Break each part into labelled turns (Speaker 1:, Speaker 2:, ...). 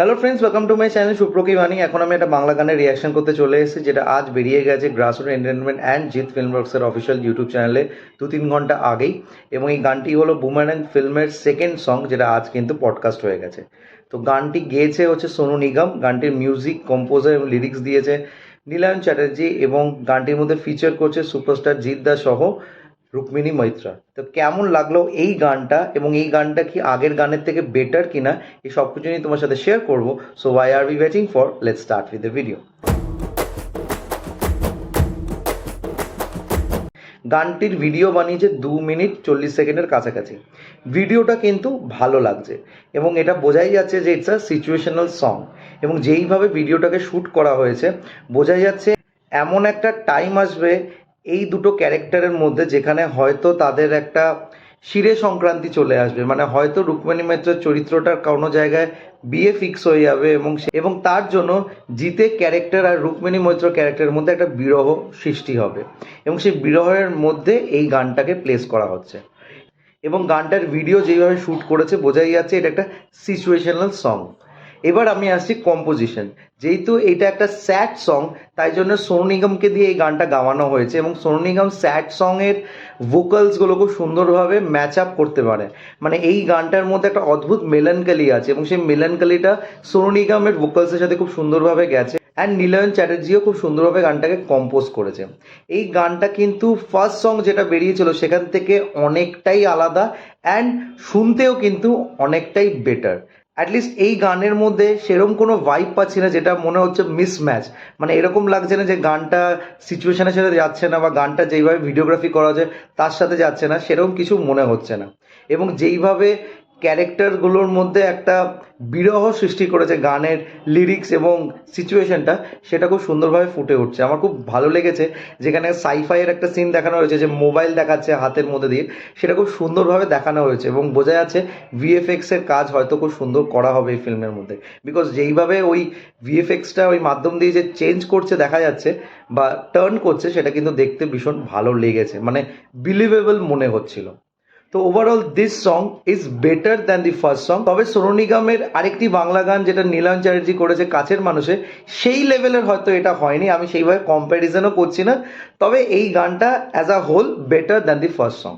Speaker 1: Hello friends, welcome to my channel সুপ্র কি বানি। এখন আমি একটা বাংলা গানের রিয়াকশন করতে চলে এসেছি, যেটা আজ বেরিয়ে গেছে গ্রাসরুট এন্টারটেনমেন্ট অ্যান্ড জিৎ ফিল্মওয়ার্কসের অফিসিয়াল ইউটিউব চ্যানেলে 2-3 ঘন্টা আগেই। এবং এই গানটি হলো বুমারাং ফিল্মের সেকেন্ড সং, যেটা আজ কিন্তু পডকাস্ট হয়ে গেছে। তো গানটি গেয়েছে হচ্ছে সোনু নিগম, গানটির মিউজিক কম্পোজার এবং লিরিক্স দিয়েছে নীলায়ন চ্যাটার্জি, এবং গানটির মধ্যে ফিচার করছে সুপারস্টার জিৎ দা সহ রুক্মিণী মৈত্রা। তো কেমন লাগলো এই গানটা, এবং এই গানটা কি আগের গানের থেকে বেটার কিনা, এই সব কিছু নিয়ে তোমার সাথে শেয়ার করবো। So why are we waiting for, let's start with the video. গানটির ভিডিও বানিয়েছে 2 মিনিট 40 সেকেন্ডের কাছাকাছি। ভিডিওটা কিন্তু ভালো লাগছে, এবং এটা বোঝাই যাচ্ছে যে ইটস আ সিচুয়েশনাল সং। এবং যেইভাবে ভিডিওটাকে শ্যুট করা হয়েছে, বোঝাই যাচ্ছে এমন একটা টাইম আসবে এই দুটো ক্যারেক্টারের মধ্যে যেখানে হয়তো তাদের একটা শিরে সংক্রান্তি চলে আসবে। মানে হয়তো রুক্মিণী মৈত্রের চরিত্রটার কোনো জায়গায় বিয়ে ফিক্স হয়ে যাবে, এবং তার জন্য জিতের ক্যারেক্টার আর রুক্মিণী মৈত্র ক্যারেক্টারের মধ্যে একটা বিরহ সৃষ্টি হবে, এবং সেই বিরহের মধ্যে এই গানটাকে প্লেস করা হচ্ছে। এবং গানটার ভিডিও যেইভাবে শ্যুট করেছে, বোঝাই যাচ্ছে এটা একটা সিচুয়েশনাল সং। এবার আমি আসছি কম্পোজিশন। যেহেতু এটা একটা স্যাড সং, তাই জন্য সোনু নিগমকে দিয়ে এই গানটা গাওয়ানো হয়েছে, এবং সোনু নিগম স্যাড সঙের ভোকালসগুলো খুব সুন্দরভাবে ম্যাচ আপ করতে পারে। মানে এই গানটার মধ্যে একটা অদ্ভুত মেলানকালি আছে, এবং সেই মেলানকালিটা সোনু নিগমের ভোকালসের সাথে খুব সুন্দরভাবে গেছে। অ্যান্ড নীলায়ন চ্যাটার্জিও খুব সুন্দরভাবে গানটাকে কম্পোজ করেছে। এই গানটা কিন্তু ফার্স্ট সং যেটা বেরিয়েছিল সেখান থেকে অনেকটাই আলাদা, অ্যান্ড শুনতেও কিন্তু অনেকটাই বেটার। অ্যাটলিস্ট এই গানের মধ্যে সেরকম কোনো ভাইব পাচ্ছি না যেটা মনে হচ্ছে মিসম্যাচ। মানে এরকম লাগছে না যে গানটা সিচুয়েশনের সাথে যাচ্ছে না, বা গানটা যেইভাবে ভিডিওগ্রাফি করা হচ্ছে তার সাথে যাচ্ছে না, সেরকম কিছু মনে হচ্ছে না। এবং যেইভাবে ক্যারেক্টারগুলোর মধ্যে একটা বিরহ সৃষ্টি করেছে গানের লিরিক্স এবং সিচুয়েশনটা, সেটা খুব সুন্দরভাবে ফুটে উঠছে। আমার খুব ভালো লেগেছে যেখানে সাইফাইয়ের একটা সিন দেখানো হয়েছে, যে মোবাইল দেখাচ্ছে হাতের মধ্যে দিয়ে, সেটা খুব সুন্দরভাবে দেখানো হয়েছে। এবং বোঝা যাচ্ছে ভিএফএক্সের কাজ হয়তো খুব সুন্দর করা হবে এই ফিল্মের মধ্যে, বিকজ যেইভাবে ওই ভিএফএক্সটা ওই মাধ্যম দিয়ে যে চেঞ্জ করছে দেখা যাচ্ছে বা টার্ন করছে, সেটা কিন্তু দেখতে ভীষণ ভালো লেগেছে, মানে বিলিভেবল মনে হচ্ছিল। তো overall this song is better than the first song. তবে সোনু নিগমের আরেকটি বাংলা গান যেটা নীলায়ন চ্যাটার্জি করেছে কাছের মানুষে, সেই লেভেলের হয়তো এটা হয়নি, আমি সেইভাবে কম্প্যারিজনও করছি না। তবে এই গানটা as a whole better than the first song.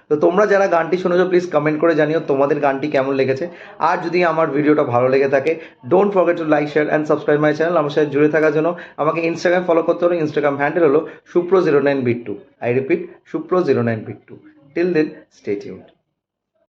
Speaker 1: তো তোমরা যারা গানটি শুনেছো, প্লিজ কমেন্ট করে জানিও তোমাদের গানটি কেমন লেগেছে। আর যদি আমার ভিডিওটা ভালো লেগে থাকে, don't forget to like, share and subscribe my channel. আমার সাথে জুড়ে থাকার জন্য আমাকে ইনস্টাগ্রাম ফলো করতে হলো। ইনস্টাগ্রাম হ্যান্ডেল হলো সুপ্রো09bit2। আই রিপিট, সুপ্রো09bit2। Till then, stay tuned.